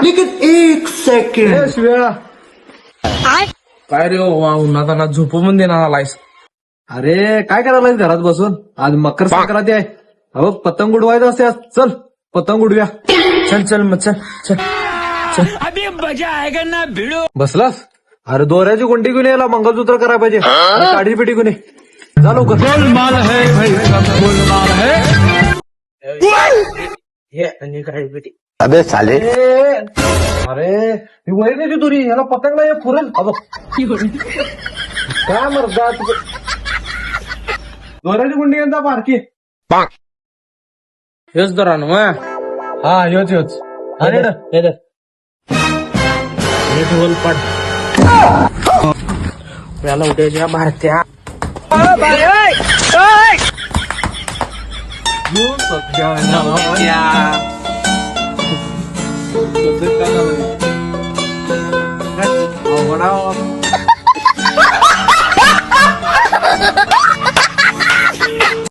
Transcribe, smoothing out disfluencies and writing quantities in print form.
लेकिन एक सेकंड शिव्या काय रे उन्हाताना झोपून देणार आलायस. अरे काय करायला घरात बसून? आज मकर संक्रांती आहे. अहो पतंग उडवायचं असते आज. चल पतंग उडव्या. चल चल मग चल चल. बसलास? अरे दोऱ्याची गुंडी घेऊन यायला मंगळसूत्र करायला पाहिजे. काढी पेटी घेऊन ये. जा लवकर. हे आणि काय बेटी अबे साले अरे ही वय कशी तुरी याला पतंग नाही फुरेल. काय मर्दा दोऱ्याची गुंडी यांचा बारकी. हेच दरा ना मग. हा ह्योच ह्योच. अरे ना. हे धर. हे ढोल पाड. याला उद्याच्या भारत्या सध्या